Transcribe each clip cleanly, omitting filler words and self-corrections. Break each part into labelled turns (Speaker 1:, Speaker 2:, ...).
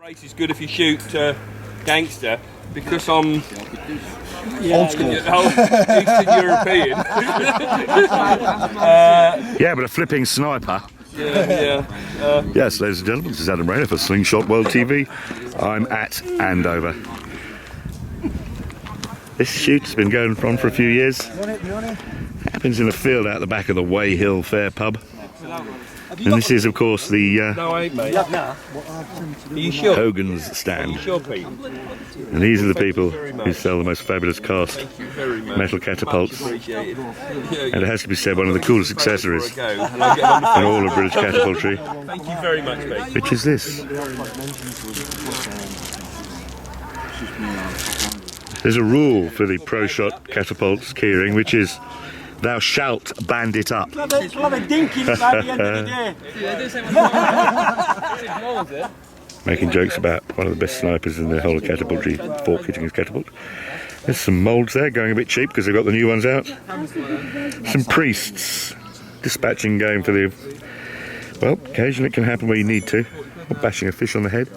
Speaker 1: Race is good if you shoot gangster, because I'm
Speaker 2: Old school.
Speaker 1: Eastern European.
Speaker 3: Yeah, but a flipping sniper.
Speaker 1: Yeah.
Speaker 3: Yes, ladies and gentlemen, this is Adam Rayner for Slingshot World TV. I'm at Andover. This shoot's been going on for a few years. Happens in a field out the back of the Way Hill Fair pub. And this is, of course, the
Speaker 1: No, I ain't, mate. Are you sure?
Speaker 3: Hogan's
Speaker 1: Are
Speaker 3: stand.
Speaker 1: you sure, Pete?
Speaker 3: And these are the people who sell the most fabulous cast metal catapults.
Speaker 1: Appreciate it.
Speaker 3: And it has to be said, one of the coolest accessories
Speaker 1: And I'll get on the
Speaker 3: in all of British catapultry,
Speaker 1: Thank you very much, mate.
Speaker 3: which is this. There's a rule for the Pro Shot catapults keyring, which is thou shalt band it up.
Speaker 2: It's a lot of dinking by the end of the day.
Speaker 3: Making jokes about one of the best snipers in the whole of catapultry, fork hitting his catapult. There's some moulds there going a bit cheap because they've got the new ones out. Some priests dispatching game for the... Well, occasionally it can happen where you need to. Or bashing a fish on the head.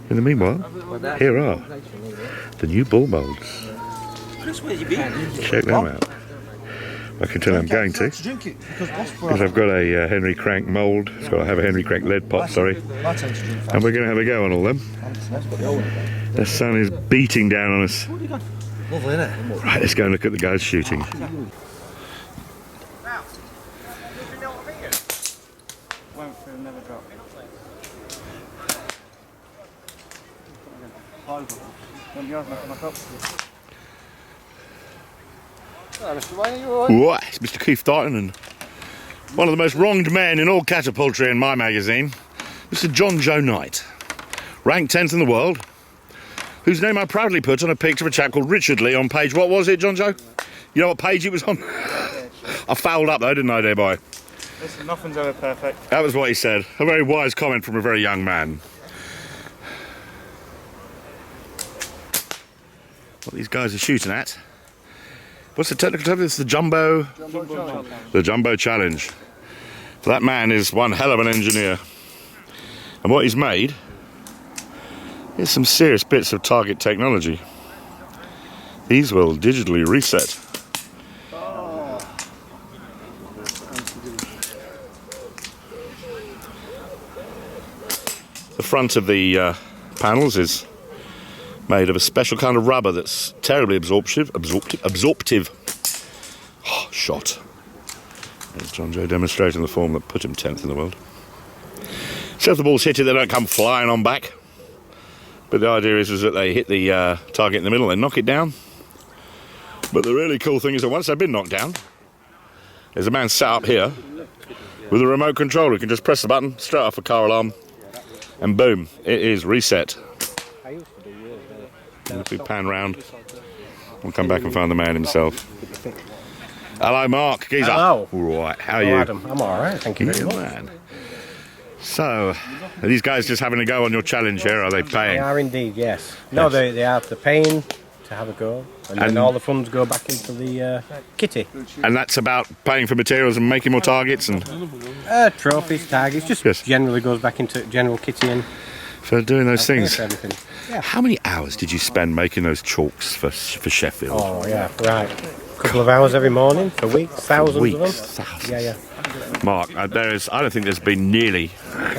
Speaker 3: In the meanwhile, here are the new ball moulds. Check them out. I can tell I'm going to, because I've got a Henry Crank mould. So I have a Henry Crank lead pot, sorry. And we're going to have a go on all them. The sun is beating down on us. Right, let's go and look at the guys shooting. What? It's Mr. Keith Thornton and one of the most wronged men in all catapultry in my magazine, Mr. John Joe Knight, ranked 10th in the world, whose name I proudly put on a picture of a chap called Richard Lee on page, what was it, John Joe? You know what page it was on? I fouled up though, didn't I, dear boy?
Speaker 4: Listen, nothing's ever perfect.
Speaker 3: That was what he said. A very wise comment from a very young man. What these guys are shooting at. What's the technical term? It's the Jumbo Challenge. The Jumbo Challenge. That man is one hell of an engineer. And what he's made is some serious bits of target technology. These will digitally reset. The front of the panels is made of a special kind of rubber that's terribly absorptive. Oh, shot. There's John Joe demonstrating the form that put him 10th in the world. So if the balls hit it, they don't come flying on back. But the idea is that they hit the target in the middle and knock it down. But the really cool thing is that once they've been knocked down, there's a man sat up here with a remote control who can just press the button, straight off a car alarm, and boom, it is reset. And if we pan round, we'll come back and find the man himself. Hello, Mark. Geezer.
Speaker 5: Hello.
Speaker 3: All right. How are you?
Speaker 5: Adam, I'm all right. Thank you very much.
Speaker 3: Man. So, are these guys just having a go on your challenge here? Are they
Speaker 5: They
Speaker 3: paying?
Speaker 5: are indeed, yes. No,
Speaker 3: Yes.
Speaker 5: they are paying to have a go, and then all the funds go back into the kitty.
Speaker 3: And that's about paying for materials and making more targets and
Speaker 5: Trophies, targets, just
Speaker 3: Yes.
Speaker 5: generally goes back into general kitty and
Speaker 3: for doing those things.
Speaker 5: for everything. Yeah.
Speaker 3: How many hours did you spend making those chalks for Sheffield?
Speaker 5: Oh yeah, right. A couple of hours every morning for weeks, thousands of them.
Speaker 3: Thousands.
Speaker 5: Yeah, yeah.
Speaker 3: Mark, I don't think there's been nearly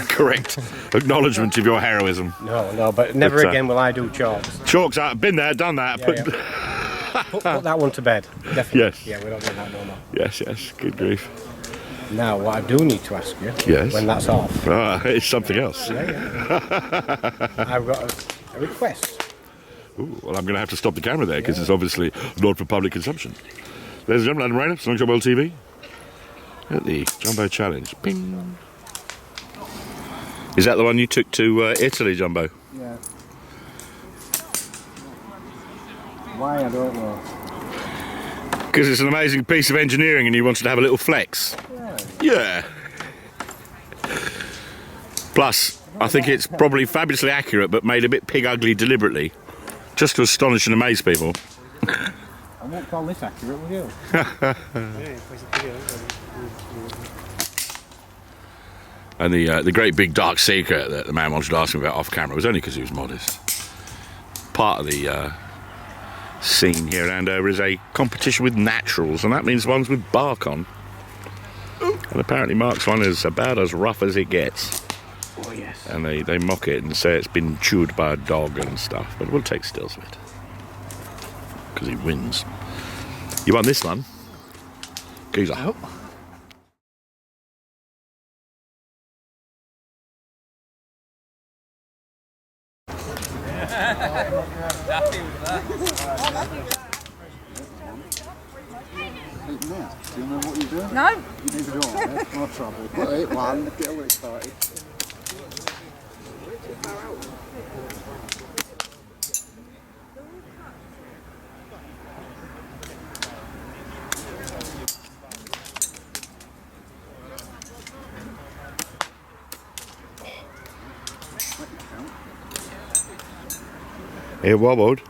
Speaker 3: correct acknowledgement of your heroism.
Speaker 5: No, but never
Speaker 3: But,
Speaker 5: again will I do chalks.
Speaker 3: Chalks, I've been there, done that.
Speaker 5: Yeah, Put that one to bed. Definitely.
Speaker 3: Yes.
Speaker 5: Yeah, we don't do that no more.
Speaker 3: Yes, good grief.
Speaker 5: Now, what I do need to ask you,
Speaker 3: Yes.
Speaker 5: when that's off,
Speaker 3: It's something else.
Speaker 5: I've got a request.
Speaker 3: Ooh, well, I'm going to have to stop the camera there because it's obviously not for public consumption. Ladies and gentlemen, Adam Rayner, Slingshot World TV, at the Jumbo Challenge. Ping! Is that the one you took to Italy, Jumbo?
Speaker 5: Yeah. Why, I don't know.
Speaker 3: Because it's an amazing piece of engineering and you wanted to have a little flex. Yeah. Plus, I think it's probably fabulously accurate but made a bit pig ugly deliberately. Just to astonish and amaze people.
Speaker 5: I won't call this accurate, will you? 。 . 。 . 。 . 。 . 。 . 。 . 。 . 。 . 。 . 。 . 。 . 。 . 。 . 。 . 。 . 。 . 。 . 。 . 。 . 。 . 。 . 。 . 。 . 。 . 。 . 。 . 。 . 。 . 。 .
Speaker 3: And the great big dark secret that the man wanted to ask me about off camera was only because he was modest. Part of the scene here at Andover is a competition with naturals, and that means ones with bark on. And apparently Mark's one is about as rough as it gets.
Speaker 5: Oh yes.
Speaker 3: And they mock it and say it's been chewed by a dog and stuff, but we'll take stills of it. Because he wins. You want this one? Geezer.
Speaker 5: Oh.
Speaker 6: Do you know what you're doing?
Speaker 7: No.
Speaker 6: Neither do I. That's my trouble. Put it one, get all excited.
Speaker 3: It wobbled.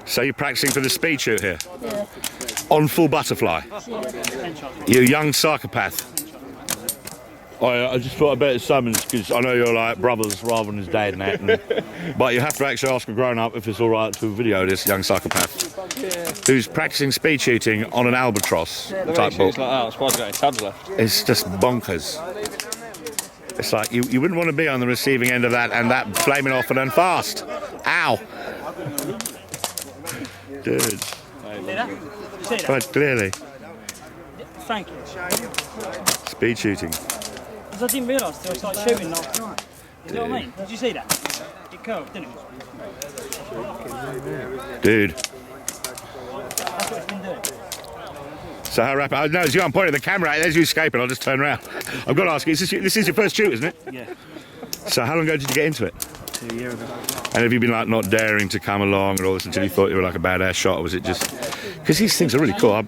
Speaker 3: So you're practicing for the speed shoot here?
Speaker 7: Yeah.
Speaker 3: On full butterfly? You young psychopath. I just thought I'd better summons because I know you're like brothers rather than his dad and that. But you have to actually ask a grown-up if it's all right to video this young psychopath who's practicing speed shooting on an albatross type boat. It's just bonkers. It's like you wouldn't want to be on the receiving end of that and that flaming off and then fast. Ow! Dude. Quite clearly.
Speaker 2: Thank you.
Speaker 3: Speed shooting.
Speaker 2: Because I didn't realise they started shooting last night. You know what I mean? Did you see that? It curved, didn't it?
Speaker 3: Dude.
Speaker 2: That's what it's been doing.
Speaker 3: So how rapid? Oh, no, as I'm pointing the camera at, there's you escaping, I'll just turn around. I've got to ask you, this is your first shoot, isn't it?
Speaker 2: Yeah.
Speaker 3: So how long ago did you get into it?
Speaker 2: 2 years ago.
Speaker 3: And have you been like not daring to come along and all this until you thought you were like a badass shot, or was it just... Because these things are really cool. I'm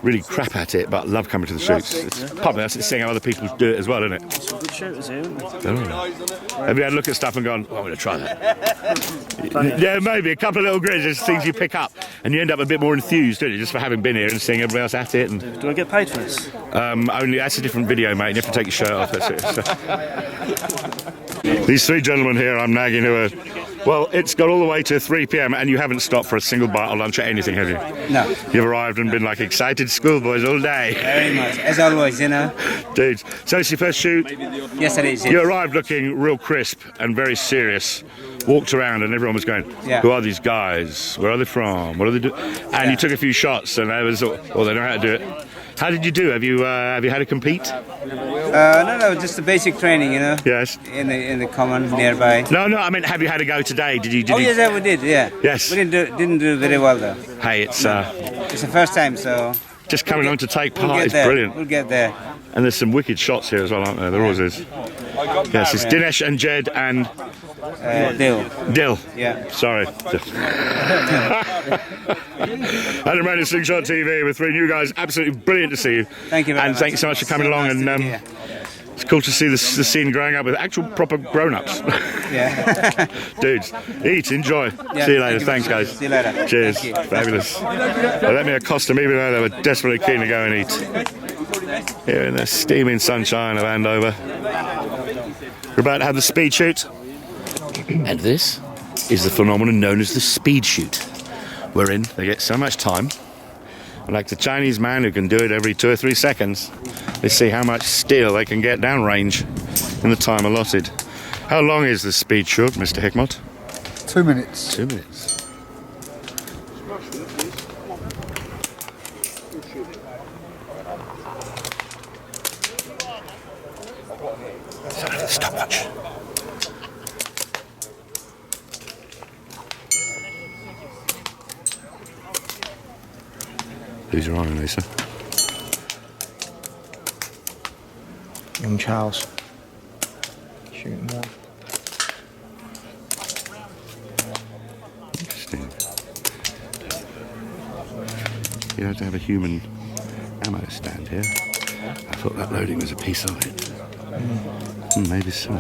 Speaker 3: really crap at it, but love coming to the shoots. It's part of that's seeing how other people do it as well, isn't it?
Speaker 2: Some good shooters here, isn't there?
Speaker 3: Oh. Have you had a look at stuff and gone, oh, I'm going to try that? Yeah, maybe. A couple of little grids, just things you pick up, and you end up a bit more enthused, don't you, just for having been here and seeing everybody else at it. And
Speaker 2: Do I get paid for this?
Speaker 3: only that's a different video, mate. You have to take your shirt off. That's it. These three gentlemen here I'm nagging who are... Well, it's got all the way to 3 p.m. and you haven't stopped for a single bite or lunch or anything, have you?
Speaker 8: No.
Speaker 3: You've arrived and been like excited schoolboys all day.
Speaker 8: Very much, as always, you know.
Speaker 3: Dudes, so it's your first shoot?
Speaker 8: Yes, it is.
Speaker 3: You arrived looking real crisp and very serious. Walked around and everyone was going, who are these guys? Where are they from? What are they doing? And you took a few shots and they was, well, they know how to do it. How did you do? Have you had to compete?
Speaker 8: No, just the basic training, you know.
Speaker 3: Yes.
Speaker 8: In the common nearby.
Speaker 3: No, I mean, have you had to go today? Did you?
Speaker 8: Yes, we did. Yeah.
Speaker 3: Yes.
Speaker 8: We didn't do very well though.
Speaker 3: Hey, it's
Speaker 8: the first time, so.
Speaker 3: Just coming on to take part is brilliant.
Speaker 8: We'll get there.
Speaker 3: And there's some wicked shots here as well, aren't there? There always is. Yes, it's Dinesh and Jed and Dill.
Speaker 8: Yeah.
Speaker 3: Sorry. Adam Rand, Slingshot TV with 3 new guys. Absolutely brilliant to see you.
Speaker 8: Thank you very much.
Speaker 3: And thank you so much for coming along. And it's cool to see the scene growing up with actual proper grown-ups.
Speaker 8: Yeah.
Speaker 3: Dudes, eat, enjoy.
Speaker 8: Yeah,
Speaker 3: see you later. Thanks, guys.
Speaker 8: See you later.
Speaker 3: Cheers.
Speaker 8: Thank you.
Speaker 3: Fabulous. They let me accost them even though they were desperately keen to go and eat. Here in the steaming sunshine of Andover. We're about to have the speed shoot. And this is the phenomenon known as the speed shoot, wherein they get so much time, and like the Chinese man who can do it every 2 or 3 seconds, they see how much steel they can get downrange in the time allotted. How long is the speed shoot, Mr. Hickmott?
Speaker 6: 2 minutes.
Speaker 3: 2 minutes. Stopwatch. Who's your on, Lisa?
Speaker 9: Young Charles. Shooting one.
Speaker 3: interesting. You have to have a human ammo stand here. I thought that loading was a piece of it. Maybe so.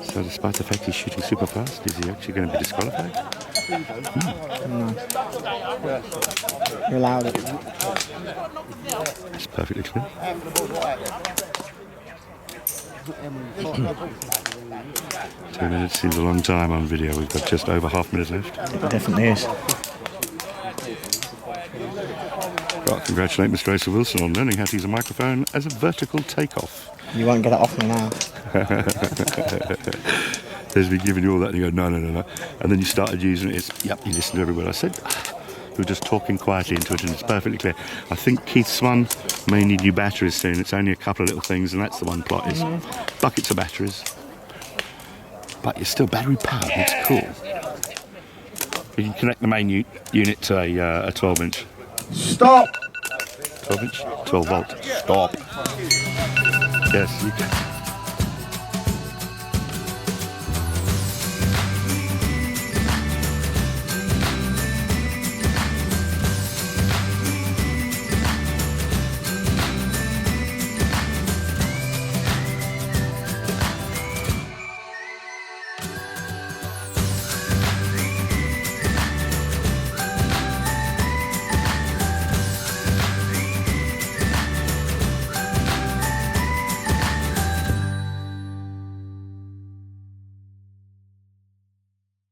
Speaker 3: So despite the fact he's shooting super fast, is he actually going to be disqualified?
Speaker 6: You're allowed it.
Speaker 3: It's perfectly clear. 2 minutes seems a long time on video. We've got just over half a minute left.
Speaker 2: It definitely is.
Speaker 3: Well, congratulate Mr. Asa Wilson on learning how to use a microphone as a vertical takeoff.
Speaker 6: You won't get it off me now.
Speaker 3: There's me giving you all that and you go, no. And then you started using it. It's, yep, you listen to every word I said. We were just talking quietly into it and it's perfectly clear. I think Keith's one may need new batteries soon. It's only a couple of little things and that's the one plot is buckets of batteries. But you're still battery powered. It's cool. You can connect the main unit to a 12-inch.
Speaker 6: Stop!
Speaker 3: 12-inch? 12 volt. Stop. Yes, you can.